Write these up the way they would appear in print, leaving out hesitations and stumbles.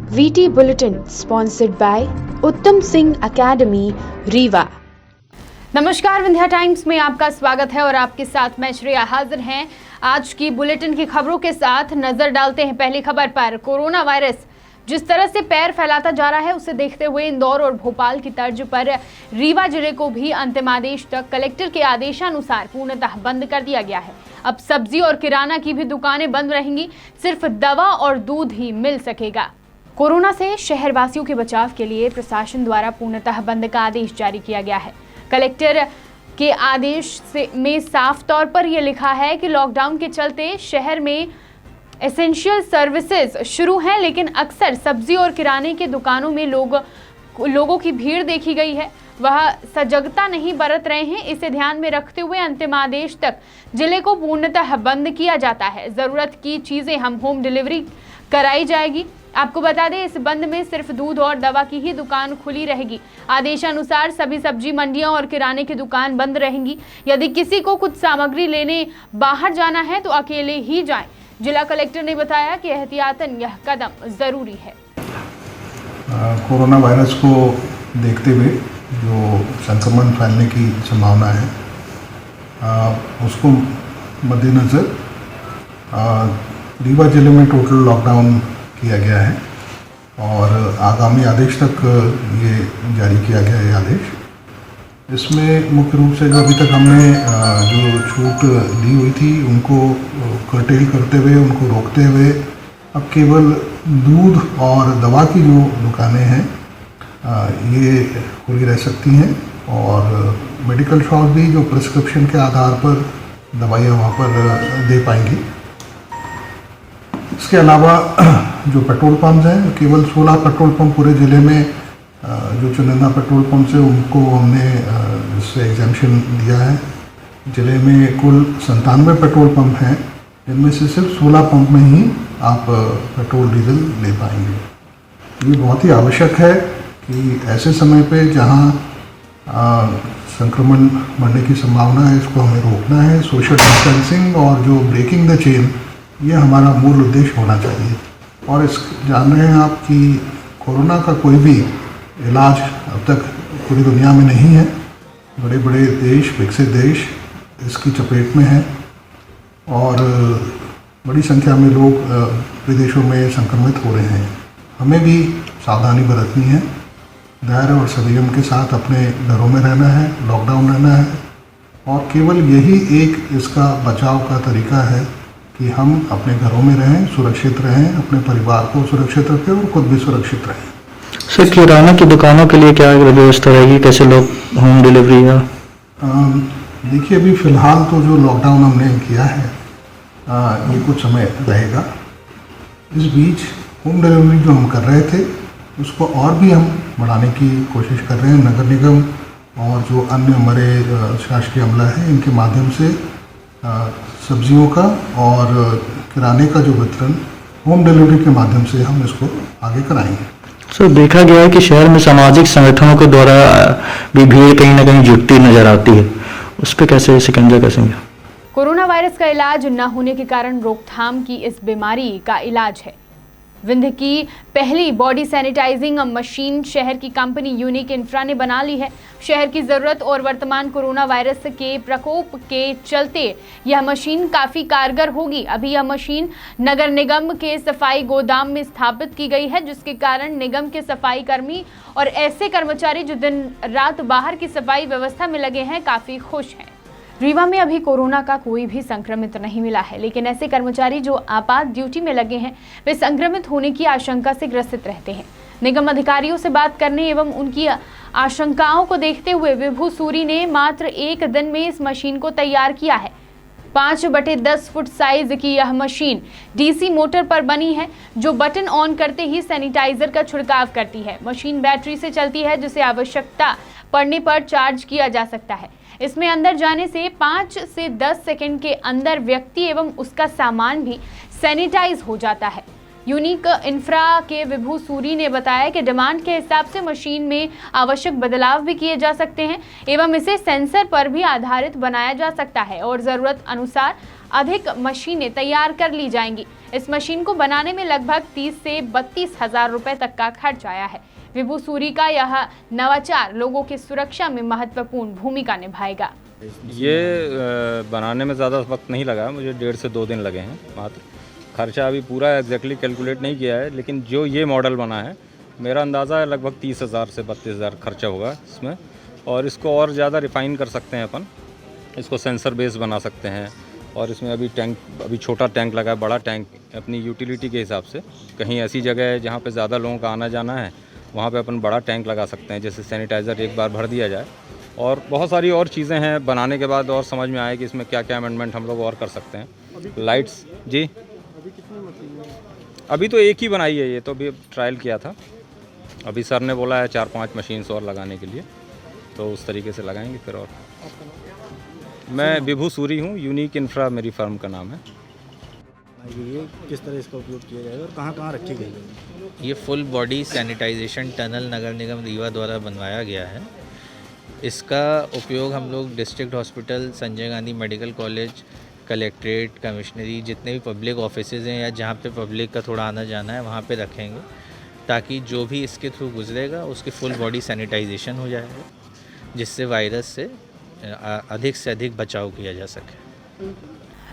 VT Bulletin sponsored by उत्तम Singh academy Rewa. नमस्कार, Vindhya times में आपका स्वागत है और आपके साथ मैं श्रेया हाजिर हैं आज की बुलेटिन की खबरों के साथ। नजर डालते हैं पहली खबर पर। कोरोना वायरस जिस तरह से पैर फैलाता जा रहा है उसे देखते हुए इंदौर और भोपाल की तर्ज पर रीवा जिले को भी अंतिम आदेश तक कलेक्टर के आदेशानुसार पूर्णतः बंद कर दिया गया है। अब सब्जी और किराना की भी दुकानें बंद रहेंगी, सिर्फ दवा और दूध ही मिल सकेगा। कोरोना से शहरवासियों के बचाव के लिए प्रशासन द्वारा पूर्णतः बंद का आदेश जारी किया गया है। कलेक्टर के आदेश में साफ तौर पर यह लिखा है कि लॉकडाउन के चलते शहर में एसेंशियल सर्विसेज शुरू हैं, लेकिन अक्सर सब्जी और किराने के दुकानों में लोगों की भीड़ देखी गई है, वह सजगता नहीं बरत रहे हैं। इसे ध्यान में रखते हुए अंतिम आदेश तक जिले को पूर्णतः बंद किया जाता है। जरूरत की चीजें हम होम डिलीवरी कराई जाएगी। आपको बता दें, इस बंद में सिर्फ दूध और दवा की ही दुकान खुली रहेगी। आदेशानुसार सभी सब्जी मंडियां और किराने की दुकान बंद रहेंगी। यदि किसी को कुछ सामग्री लेने बाहर जाना है तो अकेले ही जाएं। जिला कलेक्टर ने बताया कि एहतियातन यह कदम जरूरी है। कोरोना वायरस को देखते हुए जो संक्रमण फैलने की संभावना है उसको मद्देनज़र रीवा जिले में टोटल लॉकडाउन किया गया है और आगामी आदेश तक ये जारी किया गया है आदेश। इसमें मुख्य रूप से जो अभी तक हमने जो छूट दी हुई थी उनको कर्टेल करते हुए, उनको रोकते हुए अब केवल दूध और दवा की जो दुकानें हैं ये खुली रह सकती हैं और मेडिकल शॉप भी जो प्रिस्क्रिप्शन के आधार पर दवाइयाँ वहाँ पर दे पाएंगी। इसके अलावा जो पेट्रोल पंप हैं, केवल 16 पेट्रोल पंप पूरे ज़िले में जो चुनिंदा पेट्रोल पंप से उनको हमने इससे एग्जाम्पशन दिया है। ज़िले में कुल 97 पेट्रोल पंप हैं, जिनमें से सिर्फ 16 पंप में ही आप पेट्रोल डीजल ले पाएंगे। ये बहुत ही आवश्यक है कि ऐसे समय पे जहाँ संक्रमण बढ़ने की संभावना है, इसको हमें रोकना है। सोशल डिस्टेंसिंग और जो ब्रेकिंग द चेन, ये हमारा मूल उद्देश्य होना चाहिए। और इस जान रहे हैं आप कि कोरोना का कोई भी इलाज अब तक पूरी दुनिया में नहीं है। बड़े बड़े देश, विकसित देश इसकी चपेट में हैं और बड़ी संख्या में लोग विदेशों में संक्रमित हो रहे हैं। हमें भी सावधानी बरतनी है, धैर्य और संयम के साथ अपने घरों में रहना है, लॉकडाउन रहना है और केवल यही एक इसका बचाव का तरीका है कि हम अपने घरों में रहें, सुरक्षित रहें, अपने परिवार को सुरक्षित रखें और खुद भी सुरक्षित रहें। सर, किराना की दुकानों के लिए क्या व्यवस्था रहेगी, कैसे लोग होम डिलीवरी या? देखिए, अभी फ़िलहाल तो जो लॉकडाउन हमने किया है ये कुछ समय रहेगा। इस बीच होम डिलीवरी जो हम कर रहे थे उसको और भी हम बढ़ाने की कोशिश कर रहे हैं। नगर निगम और जो अन्य हमारे शासकीय अमला है, इनके माध्यम से सब्जियों का और किराने का जो वितरण होम डिलीवरी के माध्यम से हम इसको आगे कराएंगे। सर, देखा गया है कि शहर में सामाजिक संगठनों के द्वारा भी भीड़ कहीं ना कहीं जुटती नजर आती है, उस पर कैसे शिकंजा कसेंगे? कोरोना वायरस का इलाज न होने के कारण रोकथाम की इस बीमारी का इलाज है। विंध्य की पहली बॉडी सैनिटाइजिंग मशीन शहर की कंपनी यूनिक इंफ्रा ने बना ली है। शहर की जरूरत और वर्तमान कोरोना वायरस के प्रकोप के चलते यह मशीन काफी कारगर होगी। अभी यह मशीन नगर निगम के सफाई गोदाम में स्थापित की गई है, जिसके कारण निगम के सफाई कर्मी और ऐसे कर्मचारी जो दिन रात बाहर की सफाई व्यवस्था में लगे हैं काफी खुश हैं। रीवा में अभी कोरोना का कोई भी संक्रमित नहीं मिला है, लेकिन ऐसे कर्मचारी जो आपात ड्यूटी में लगे हैं वे संक्रमित होने की आशंका से ग्रसित रहते हैं। निगम अधिकारियों से बात करने एवं उनकी आशंकाओं को देखते हुए विभू सूरी ने मात्र 1 दिन में इस मशीन को तैयार किया है। 5/10 फुट साइज की यह मशीन डीसी मोटर पर बनी है, जो बटन ऑन करते ही सैनिटाइजर का छिड़काव करती है। मशीन बैटरी से चलती है, जिसे आवश्यकता पड़ने पर चार्ज किया जा सकता है। इसमें अंदर जाने से 5 से 10 सेकंड के अंदर व्यक्ति एवं उसका सामान भी सैनिटाइज हो जाता है। यूनिक इंफ्रा के विभू सूरी ने बताया कि डिमांड के हिसाब से मशीन में आवश्यक बदलाव भी किए जा सकते हैं एवं इसे सेंसर पर भी आधारित बनाया जा सकता है और ज़रूरत अनुसार अधिक मशीनें तैयार कर ली जाएंगी। इस मशीन को बनाने में लगभग 30 से 32 हज़ार रुपए तक का खर्च आया है। विभू सूरी का यह नवाचार लोगों की सुरक्षा में महत्वपूर्ण भूमिका निभाएगा। ये बनाने में ज़्यादा वक्त नहीं लगा, मुझे 1.5 से 2 दिन लगे हैं मात्र। खर्चा अभी पूरा एग्जैक्टली कैलकुलेट नहीं किया है, लेकिन जो ये मॉडल बना है मेरा अंदाज़ा है लगभग 30,000 से 32,000 खर्चा होगा इसमें। और इसको और ज़्यादा रिफ़ाइन कर सकते हैं अपन, इसको सेंसर बेस बना सकते हैं। और इसमें अभी छोटा टैंक लगा है, बड़ा टैंक अपनी यूटिलिटी के हिसाब से कहीं ऐसी जगह है जहाँ पे ज़्यादा लोगों का आना जाना है, वहाँ पे अपन बड़ा टैंक लगा सकते हैं, जैसे सैनिटाइज़र एक बार भर दिया जाए। और बहुत सारी और चीज़ें हैं, बनाने के बाद और समझ में आए कि इसमें क्या क्या अमेंडमेंट हम लोग और कर सकते हैं। लाइट्स जी अभी तो एक ही बनाई है, ये तो अभी ट्रायल किया था। अभी सर ने बोला है 4-5 मशीन्स और लगाने के लिए, तो उस तरीके से लगाएंगे फिर। और मैं विभू सूरी हूँ, यूनिक इंफ्रा मेरी फर्म का नाम है। ये किस तरह इसका उपयोग किया जाएगा और कहाँ कहाँ रखी गई है? ये फुल बॉडी सैनिटाइजेशन टनल नगर निगम रीवा द्वारा बनवाया गया है। इसका उपयोग हम लोग district hospital, Sanjay Gandhi medical college, collectorate, कमिश्नरी, जितने भी पब्लिक ऑफिसेज हैं या जहाँ पे पब्लिक का थोड़ा आना जाना है वहाँ पे रखेंगे, ताकि जो भी इसके थ्रू गुजरेगा उसकी फुल बॉडी सैनिटाइजेशन हो जाएगा, जिससे वायरस से अधिक बचाव किया जा सके।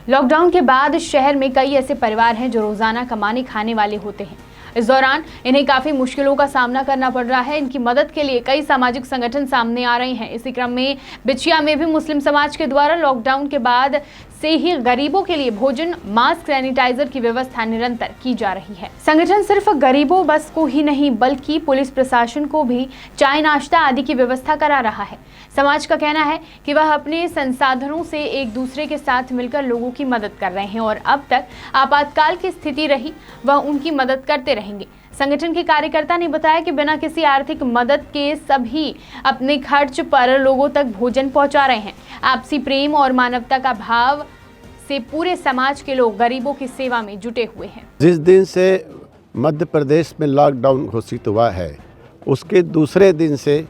लॉकडाउन के बाद शहर में कई ऐसे परिवार हैं जो रोजाना कमाने खाने वाले होते हैं। इस दौरान इन्हें काफी मुश्किलों का सामना करना पड़ रहा है। इनकी मदद के लिए कई सामाजिक संगठन सामने आ रहे हैं। इसी क्रम में बिछिया में भी मुस्लिम समाज के द्वारा लॉकडाउन के बाद से ही गरीबों के लिए भोजन, मास्क, सैनिटाइजर की व्यवस्था निरंतर की जा रही है। संगठन सिर्फ गरीबों बस को ही नहीं बल्कि पुलिस प्रशासन को भी चाय नाश्ता आदि की व्यवस्था करा रहा है। समाज का कहना है कि वह अपने संसाधनों से एक दूसरे के साथ मिलकर लोगों की मदद कर रहे हैं और अब तक आपातकाल की स्थिति रही वह उनकी मदद करते रहेंगे। संगठन के कार्यकर्ता ने बताया कि बिना किसी आर्थिक मदद के सभी अपने खर्च पर लोगों तक भोजन पहुंचा रहे हैं। आपसी प्रेम और मानवता का भाव से पूरे समाज के लोग गरीबों की सेवा में जुटे हुए हैं। जिस दिन से मध्य प्रदेश में लॉकडाउन घोषित हुआ है, उसके दूसरे दिन से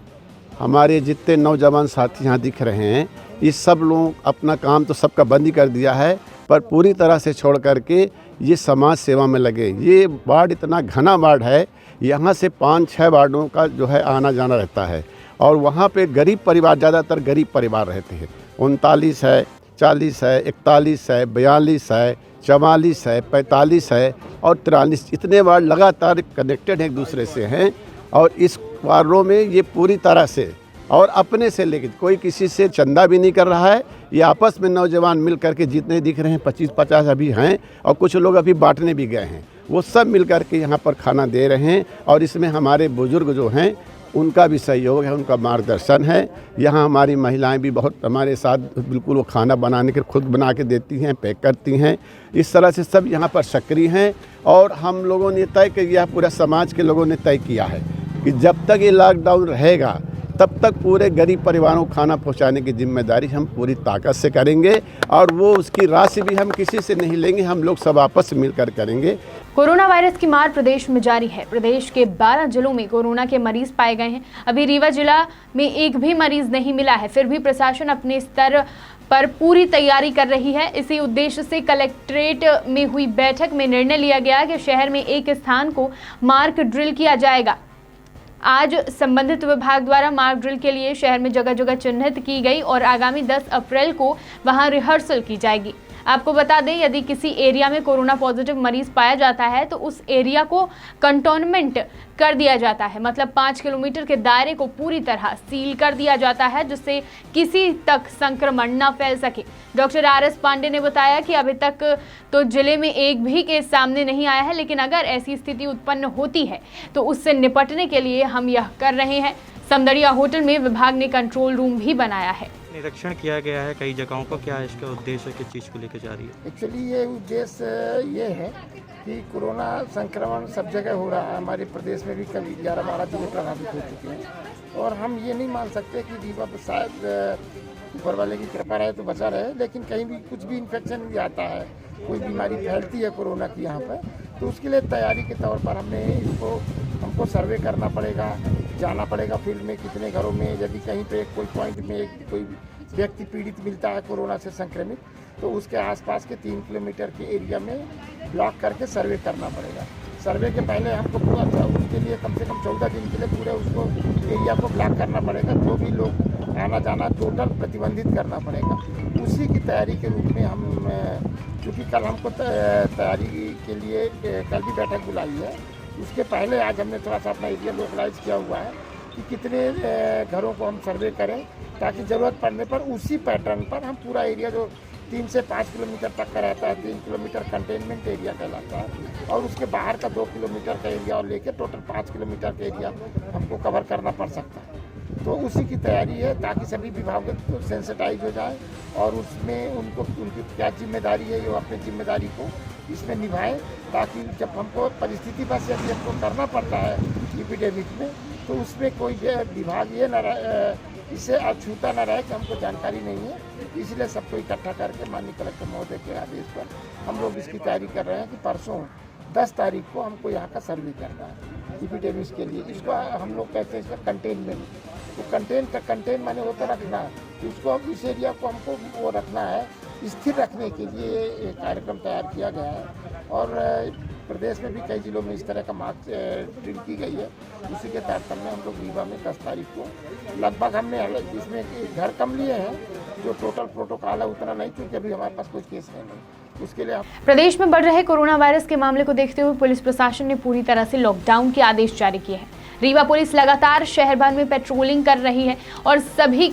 हमारे जितने नौजवान साथी यहाँ दिख रहे हैं, ये सब लोग अपना काम तो सबका बंद ही कर दिया है, पर पूरी तरह से छोड़ करके ये समाज सेवा में लगे। ये वार्ड इतना घना वार्ड है, यहाँ से 5-6 वार्डों का जो है आना जाना रहता है और वहाँ पे गरीब परिवार, ज़्यादातर गरीब परिवार रहते हैं। 39 है, 40 है, 41 है, 42 है, 44 है, 45 है और 43, इतने वार्ड लगातार कनेक्टेड एक दूसरे से हैं। और इस वार्डों में ये पूरी तरह से और अपने से लेकर कोई किसी से चंदा भी नहीं कर रहा है। ये आपस में नौजवान मिल करके जितने दिख रहे हैं 25-50 अभी हैं और कुछ लोग अभी बांटने भी गए हैं, वो सब मिल करके यहाँ पर खाना दे रहे हैं। और इसमें हमारे बुजुर्ग जो हैं उनका भी सहयोग है, उनका मार्गदर्शन है। यहाँ हमारी महिलाएं भी बहुत हमारे साथ बिल्कुल वो खाना बनाने के खुद बना के देती हैं, पैक करती हैं। इस तरह से सब यहाँ पर सक्रिय हैं और हम लोगों ने तय किया, पूरा समाज के लोगों ने तय किया है कि जब तक ये लॉकडाउन रहेगा तब तक पूरे गरीब परिवारों को खाना पहुंचाने की जिम्मेदारी हम पूरी ताकत से करेंगे और वो उसकी राशि भी हम किसी से नहीं लेंगे, हम लोग सब आपस में मिलकर करेंगे। कोरोना वायरस की मार प्रदेश में जारी है। प्रदेश के 12 जिलों में कोरोना के मरीज पाए गए हैं। अभी रीवा जिला में एक भी मरीज नहीं मिला है, फिर भी प्रशासन अपने स्तर पर पूरी तैयारी कर रही है। इसी उद्देश्य से कलेक्ट्रेट में हुई बैठक में निर्णय लिया गया कि शहर में एक स्थान को मार्क ड्रिल किया जाएगा। आज संबंधित विभाग द्वारा मार्क ड्रिल के लिए शहर में जगह जगह चिन्हित की गई और आगामी 10 अप्रैल को वहां रिहर्सल की जाएगी। आपको बता दें, यदि किसी एरिया में कोरोना पॉजिटिव मरीज पाया जाता है तो उस एरिया को कंटोनमेंट कर दिया जाता है, मतलब 5 किलोमीटर के दायरे को पूरी तरह सील कर दिया जाता है जिससे किसी तक संक्रमण न फैल सके। डॉक्टर RS पांडे ने बताया कि अभी तक तो जिले में एक भी केस सामने नहीं आया है, लेकिन अगर ऐसी स्थिति उत्पन्न होती है तो उससे निपटने के लिए हम यह कर रहे हैं। समदड़िया होटल में विभाग ने कंट्रोल रूम भी बनाया है। निरीक्षण किया गया है कई जगहों पर, क्या इसका उद्देश्य किस चीज़ को लेकर जा रही है? एक्चुअली ये उद्देश्य ये है कि कोरोना संक्रमण सब जगह हो रहा है। हमारे प्रदेश में भी कभी 11-12 जिले प्रभावित हो चुके हैं और हम ये नहीं मान सकते कि रीवा शायद ऊपर वाले की कृपा रहे तो बचा रहे। लेकिन कहीं भी कुछ भी इन्फेक्शन भी आता है, कोई बीमारी फैलती है कोरोना की यहाँ पर, तो उसके लिए तैयारी के तौर पर हमको सर्वे करना पड़ेगा, जाना पड़ेगा फील्ड में कितने घरों में, यदि कहीं पे कोई पॉइंट में कोई व्यक्ति पीड़ित मिलता है कोरोना से संक्रमित, तो उसके आसपास के 3 किलोमीटर के एरिया में ब्लॉक करके सर्वे करना पड़ेगा। सर्वे के पहले हमको पूरा उसके लिए कम से कम 14 दिन के लिए पूरे उसको एरिया को ब्लॉक करना पड़ेगा। जो भी लोग आना जाना टोटल प्रतिबंधित करना पड़ेगा। उसी की तैयारी के रूप में हम, क्योंकि कल हमको तैयारी के लिए कल भी बैठक बुलाई है, उसके पहले आज हमने थोड़ा सा अपना एरिया लोकलाइज किया हुआ है कि कितने घरों को हम सर्वे करें, ताकि ज़रूरत पड़ने पर उसी पैटर्न पर हम पूरा एरिया जो 3 से 5 किलोमीटर तक का रहता है, 3 किलोमीटर कंटेनमेंट एरिया कहलाता है, और उसके बाहर का 2 किलोमीटर का एरिया और लेकर टोटल 5 किलोमीटर का एरिया हमको कवर करना पड़ सकता है। तो उसी की तैयारी है, ताकि सभी विभाग सेंसिटाइज हो जाए और उसमें उनकी क्या जिम्मेदारी है, वो अपनी जिम्मेदारी को इसमें निभाएं, ताकि जब हमको परिस्थिति बस यदि हमको करना पड़ता है एपिडेमिक में, तो उसमें कोई विभाग ये न इससे अछूता न रहे कि हमको जानकारी नहीं है। इसलिए सबको इकट्ठा करके माननीय कलेक्टर महोदय के आदेश पर हम लोग इसकी तैयारी कर रहे हैं कि परसों 10 तारीख को हमको यहाँ का सर्वे करना है एपिडेमिक के लिए। इसको हम लोग कहते हैं इसका कंटेनमेंट। तो कंटेन माने होता रखना, इसको इस एरिया को हमको वो रखना है, स्थिर रखने के लिए एक कार्यक्रम तैयार किया गया है। और प्रदेश में भी कई जिलों में इस तरह का मार्च ड्रिल की गई है। उसी के तारतम्य में हम लोग रीवा में 10 तारीख को लगभग हमने इसमें घर कम लिए हैं, जो टोटल प्रोटोकॉल है उतना नहीं, क्योंकि अभी हमारे पास कुछ केस है नहीं। उसके लिए प्रदेश में बढ़ रहे कोरोना वायरस के मामले को देखते हुए पुलिस प्रशासन ने पूरी तरह से लॉकडाउन के आदेश जारी किए हैं। रीवा पुलिस लगातार शहर भर में पेट्रोलिंग कर रही है और सभी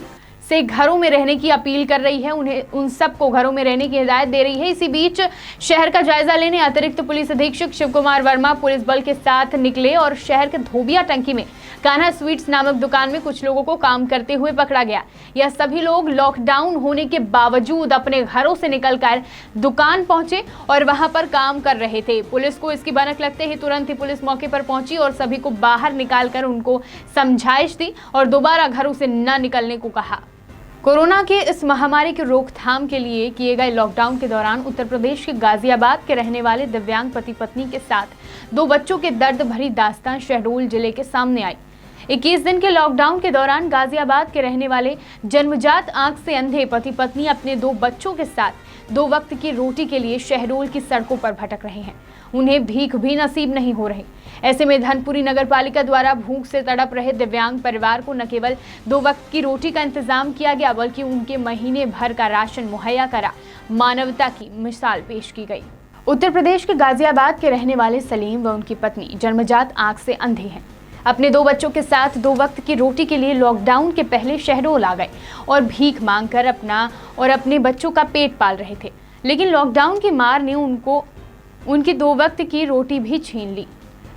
से घरों में रहने की अपील कर रही है, उन्हें उन सबको घरों में रहने की हिदायत दे रही है। इसी बीच शहर का जायजा लेने अतिरिक्त पुलिस अधीक्षक शिव कुमार वर्मा पुलिस बल के साथ निकले और शहर के धोबिया टंकी में कान्हा स्वीट्स नामक दुकान में कुछ लोगों को काम करते हुए पकड़ा गया। यह सभी लोग लॉकडाउन होने के बावजूद अपने घरों से निकलकर दुकान पहुंचे और वहां पर काम कर रहे थे। पुलिस को इसकी भनक लगते ही तुरंत ही पुलिस मौके पर पहुंची और सभी को बाहर निकालकर उनको समझाइश दी और दोबारा घरों से न निकलने को कहा। कोरोना के इस महामारी की रोकथाम के लिए किए गए लॉकडाउन के दौरान उत्तर प्रदेश के गाजियाबाद के रहने वाले दिव्यांग पति पत्नी के साथ 2 बच्चों के दर्द भरी दास्तान शहडोल जिले के सामने आई। 21 दिन के लॉकडाउन के दौरान गाजियाबाद के रहने वाले जन्मजात आंख से अंधे पति पत्नी अपने 2 बच्चों के साथ 2 वक्त की रोटी के लिए शहडोल की सड़कों पर भटक रहे हैं। उन्हें भीख भी नसीब नहीं हो रही। ऐसे में धनपुरी नगर पालिका द्वारा भूख से तड़प रहे दिव्यांग परिवार को न केवल 2 वक्त की रोटी का इंतजाम किया गया, बल्कि उनके महीने भर का राशन मुहैया करा मानवता की मिसाल पेश की गई। उत्तर प्रदेश के गाजियाबाद के रहने वाले सलीम व उनकी पत्नी जन्मजात आंख से अंधे हैं। अपने 2 बच्चों के साथ 2 वक्त की रोटी के लिए लॉकडाउन के पहले शहडोल आ गए और भीख मांगकर अपना और अपने बच्चों का पेट पाल रहे थे। लेकिन लॉकडाउन की मार ने उनकी 2 वक्त की रोटी भी छीन ली।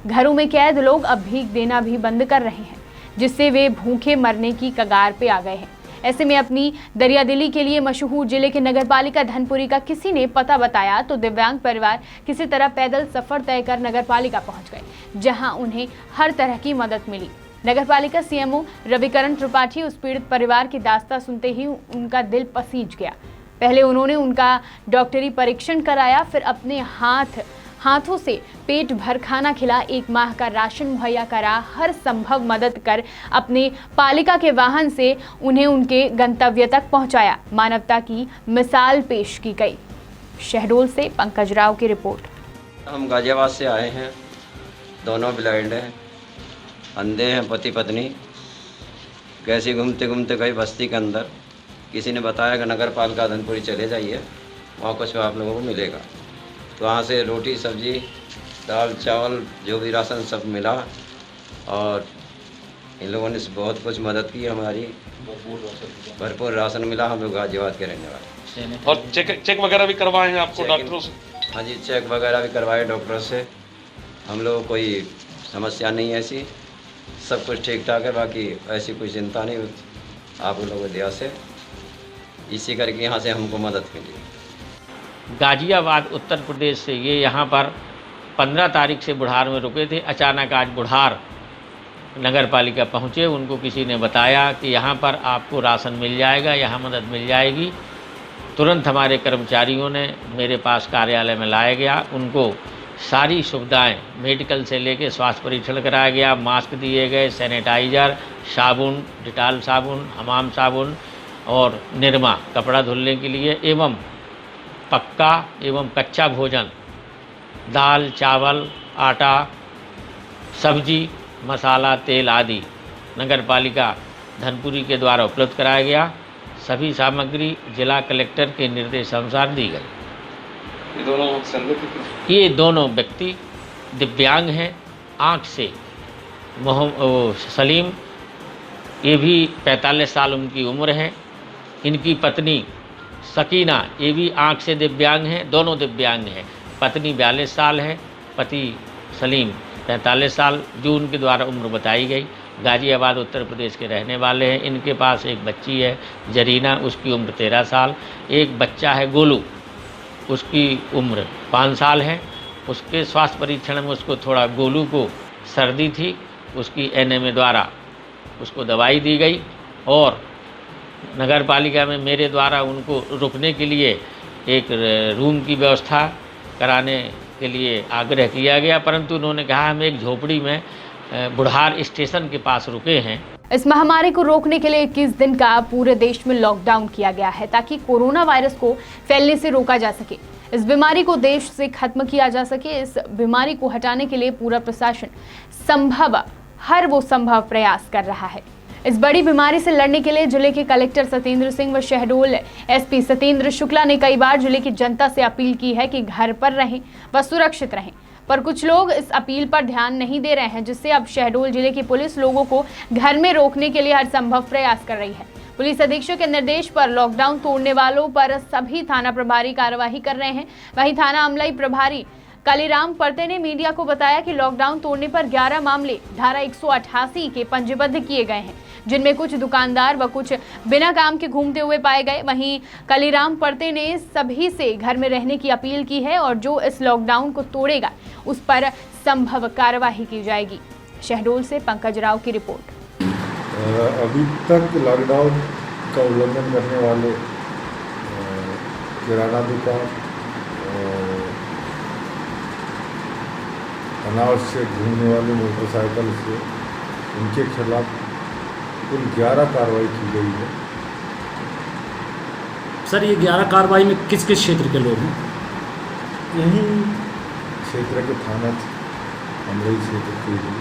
घरों में कैद लोग अब भीख देना भी बंद कर रहे हैं, जिससे वे भूखे मरने की कगार पे आ गए हैं। ऐसे में अपनी दरियादिली के लिए मशहूर जिले के नगरपालिका धनपुरी का किसी ने पता बताया तो दिव्यांग परिवार किसी तरह पैदल सफर तय कर नगरपालिका पहुंच गए, जहां उन्हें हर तरह की मदद मिली। नगरपालिका सीएमओ रविकरण त्रिपाठी उस पीड़ित परिवार की दास्तां सुनते ही उनका दिल पसीज गया। पहले उन्होंने उनका डॉक्टरी परीक्षण कराया, फिर अपने हाथों से पेट भर खाना खिला, 1 माह का राशन मुहैया करा, हर संभव मदद कर अपने पालिका के वाहन से उन्हें उनके गंतव्य तक पहुंचाया। मानवता की मिसाल पेश की गई। शहडोल से पंकज राव की रिपोर्ट। हम गाजियाबाद से आए हैं, दोनों ब्लाइंड हैं, अंधे हैं पति पत्नी। कैसे घूमते घूमते गए बस्ती के अंदर, किसी ने बताया कि नगर पालिका धनपुरी चले जाइए, वहाँ कुछ आप लोगों को मिलेगा। तो वहाँ से रोटी सब्जी दाल चावल जो भी राशन सब मिला और इन लोगों ने बहुत कुछ मदद की हमारी, भरपूर राशन मिला। हम लोग गाजियाबाद के रहने वाले। और चेक वगैरह भी करवाए हैं आपको डॉक्टरों से? हाँ जी, चेक वगैरह भी करवाए डॉक्टरों से। हम लोग कोई समस्या नहीं है ऐसी, सब कुछ ठीक ठाक है। बाकी ऐसी कोई चिंता नहीं, आप लोगों की दया से इसी करके यहाँ से हमको मदद मिली। गाजियाबाद उत्तर प्रदेश से ये यहाँ पर 15 तारीख से बुढ़ार में रुके थे। अचानक आज बुढ़ार नगर पालिका पहुँचे, उनको किसी ने बताया कि यहाँ पर आपको राशन मिल जाएगा, यहाँ मदद मिल जाएगी। तुरंत हमारे कर्मचारियों ने मेरे पास कार्यालय में लाया गया, उनको सारी सुविधाएं मेडिकल से लेके स्वास्थ्य परीक्षण कराया गया, मास्क दिए गए, सैनिटाइज़र, साबुन, डिटॉल साबुन, हमाम साबुन और निरमा कपड़ा धुलने के लिए एवं पक्का एवं कच्चा भोजन, दाल, चावल, आटा, सब्जी, मसाला, तेल आदि नगर पालिका धनपुरी के द्वारा उपलब्ध कराया गया। सभी सामग्री जिला कलेक्टर के निर्देशानुसार दी गई। ये दोनों व्यक्ति दिव्यांग हैं, आँख से सलीम, ये भी 45 साल उनकी उम्र है। इनकी पत्नी सकीना, ये भी आँख से दिव्यांग हैं, दोनों दिव्यांग हैं। पत्नी 42 साल है, पति सलीम 45 साल, जो उनके द्वारा उम्र बताई गई। गाज़ियाबाद उत्तर प्रदेश के रहने वाले हैं। इनके पास एक बच्ची है जरीना, उसकी उम्र 13 साल। एक बच्चा है गोलू, उसकी उम्र 5 साल है। उसके स्वास्थ्य परीक्षण में उसको थोड़ा गोलू को सर्दी थी, उसकी एनएमए द्वारा उसको दवाई दी गई और नगर पालिका में मेरे द्वारा उनको रुकने के लिए एक रूम की व्यवस्था कराने के लिए आग्रह किया गया, परंतु उन्होंने कहा हम एक झोपड़ी में बुढ़ार स्टेशन के पास रुके हैं। इस महामारी को रोकने के लिए 21 दिन का पूरे देश में लॉकडाउन किया गया है ताकि कोरोना वायरस को फैलने से रोका जा सके, इस बीमारी को देश से खत्म किया जा सके। इस बीमारी को हटाने के लिए पूरा प्रशासन हर वो संभव प्रयास कर रहा है। इस बड़ी बीमारी से लड़ने के लिए जिले के कलेक्टर सत्येंद्र सिंह व शहडोल एसपी सत्येंद्र शुक्ला ने कई बार जिले की जनता से अपील की है कि घर पर रहें व सुरक्षित रहें, पर कुछ लोग इस अपील पर ध्यान नहीं दे रहे हैं, जिससे अब शहडोल जिले की पुलिस लोगों को घर में रोकने के लिए हर संभव प्रयास कर रही है। पुलिस अधीक्षक के निर्देश पर लॉकडाउन तोड़ने वालों पर सभी थाना प्रभारी कार्रवाई कर रहे हैं। वहीं थाना अमलाई प्रभारी कालीराम परते ने मीडिया को बताया कि लॉकडाउन तोड़ने पर 11 मामले धारा 188 के पंजीबद्ध किए गए हैं, जिनमें कुछ दुकानदार व कुछ बिना काम के घूमते हुए पाए गए। वहीं कालीराम परते ने सभी से घर में रहने की अपील की है और जो इस लॉकडाउन को तोड़ेगा उस पर संभव कार्यवाही की जाएगी। शहडोल से पंकज राव की रिपोर्ट। अभी तक लॉकडाउन का उल्लंघन करने वाले किराना दुकान, अनावश्यक घूमने वाले मोटरसाइकिल से, उनके खिलाफ कुल 11 कार्रवाई की गई है। सर, ये 11 कार्रवाई में किस किस क्षेत्र के लोग हैं? यही क्षेत्र के थाना अमलाई क्षेत्र के लोग,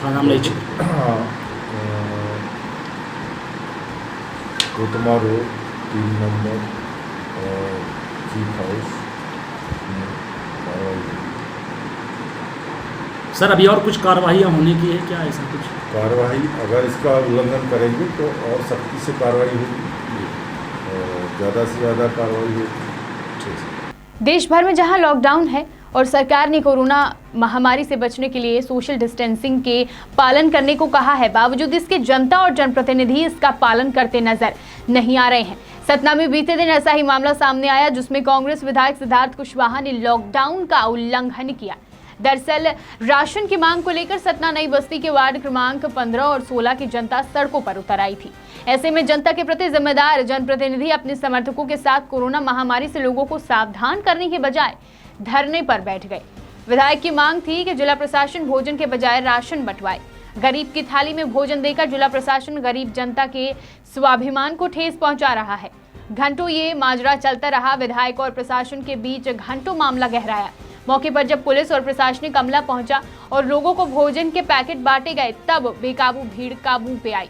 थाना अमलाई क्षेत्र, हाँ, कोतमा रोड 3 नंबर और चीफ हाउस। सर, अभी और कुछ कार्रवाइयाँ होने की है क्या? ऐसा कुछ कार्रवाई अगर इसका उल्लंघन करेंगे तो और सख्ती से कार्रवाई होगी, ज़्यादा से ज़्यादा कार्रवाई होगी। देश भर में जहां लॉकडाउन है और सरकार ने कोरोना महामारी से बचने के लिए सोशल डिस्टेंसिंग के पालन करने को कहा है, बावजूद इसके जनता और जनप्रतिनिधि इसका पालन करते नजर नहीं आ रहे हैं। सतना में बीते दिन ऐसा ही मामला सामने आया, जिसमें कांग्रेस विधायक सिद्धार्थ कुशवाहा ने लॉकडाउन का उल्लंघन किया। दरअसल राशन की मांग को लेकर सतना नई बस्ती के वार्ड क्रमांक 15 और 16 की जनता सड़कों पर उतर आई थी। ऐसे में जनता के प्रति जिम्मेदार जनप्रतिनिधि अपने समर्थकों के साथ कोरोना महामारी से लोगों को सावधान करने के बजाय धरने पर बैठ गए। विधायक की मांग थी कि जिला प्रशासन भोजन के बजाय राशन बंटवाए। गरीब की थाली में भोजन देकर जिला प्रशासन गरीब जनता के स्वाभिमान को ठेस पहुंचा रहा है। घंटों ये माजरा चलता रहा। विधायक और प्रशासन के बीच घंटों मामला गहराया। मौके पर जब पुलिस और प्रशासनिक अमला पहुंचा और लोगों को भोजन के पैकेट बांटे गए, तब बेकाबू भीड़ काबू पे आई।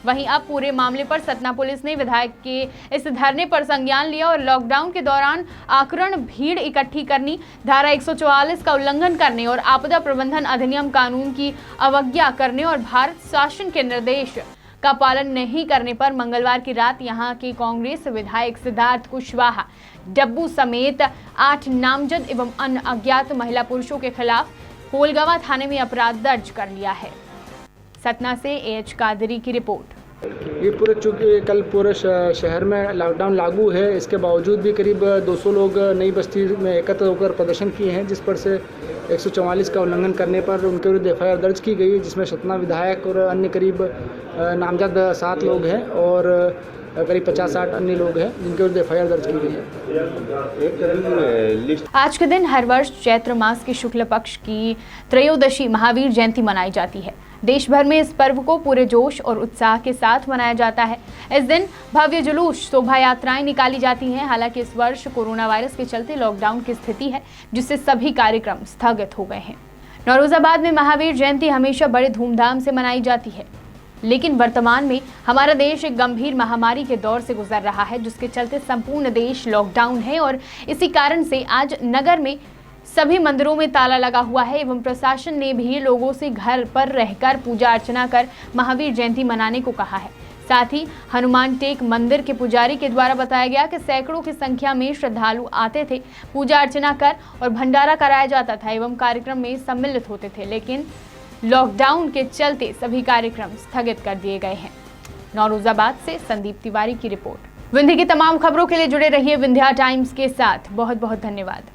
वहीं अब पूरे मामले पर सतना पुलिस ने विधायक के इस धरने पर संज्ञान लिया और लॉकडाउन के दौरान आक्रामक भीड़ इकट्ठी करने, धारा 144 का उल्लंघन करने और आपदा प्रबंधन अधिनियम कानून की अवज्ञा करने और भारत शासन के निर्देश का पालन नहीं करने पर मंगलवार की रात यहां के कांग्रेस विधायक सिद्धार्थ कुशवाहा, डब्बू समेत 8 नामजद एवं अन्य अज्ञात महिला पुरुषों के खिलाफ कोलगवा थाने में अपराध दर्ज कर लिया है। सतना से एच कादरी की रिपोर्ट। ये पूरे चूँकि कल पूरे शहर में लॉकडाउन लागू है, इसके बावजूद भी करीब 200 लोग नई बस्ती में एकत्र होकर प्रदर्शन किए हैं, जिस पर से 144 का उल्लंघन करने पर उनके विरुद्ध एफआईआर दर्ज की गई, जिसमें सतना विधायक और अन्य करीब नामजद 7 लोग हैं और करीब 50-60 अन्य लोग हैं जिनके विरुद्ध एफआईआर दर्ज की गई है। आज के दिन हर वर्ष चैत्र मास के शुक्ल पक्ष की त्रयोदशी महावीर जयंती मनाई जाती है। देश भर में इस पर्व को पूरे जोश और उत्साह के साथ मनाया जाता है। इस दिन भव्य जुलूस, शोभा यात्राएं निकाली जाती हैं। हालांकि इस वर्ष कोरोना वायरस के चलते लॉकडाउन की स्थिति है, जिससे सभी कार्यक्रम स्थगित हो गए हैं। नौरोजाबाद में महावीर जयंती हमेशा बड़े धूमधाम से मनाई जाती है, लेकिन वर्तमान में हमारा देश एक गंभीर महामारी के दौर से गुजर रहा है, जिसके चलते संपूर्ण देश लॉकडाउन है और इसी कारण से आज नगर में सभी मंदिरों में ताला लगा हुआ है एवं प्रशासन ने भी लोगों से घर पर रहकर पूजा अर्चना कर महावीर जयंती मनाने को कहा है। साथ ही हनुमान टेक मंदिर के पुजारी के द्वारा बताया गया कि सैकड़ों की संख्या में श्रद्धालु आते थे, पूजा अर्चना कर और भंडारा कराया जाता था एवं कार्यक्रम में सम्मिलित होते थे, लेकिन लॉकडाउन के चलते सभी कार्यक्रम स्थगित कर दिए गए हैं। नौरोजाबाद से संदीप तिवारी की रिपोर्ट। विंध्य की तमाम खबरों के लिए जुड़े रहिए विंध्या टाइम्स के साथ। बहुत बहुत धन्यवाद।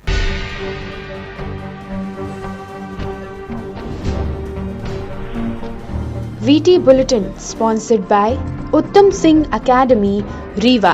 VT Bulletin sponsored by Uttam Singh Academy, Rewa.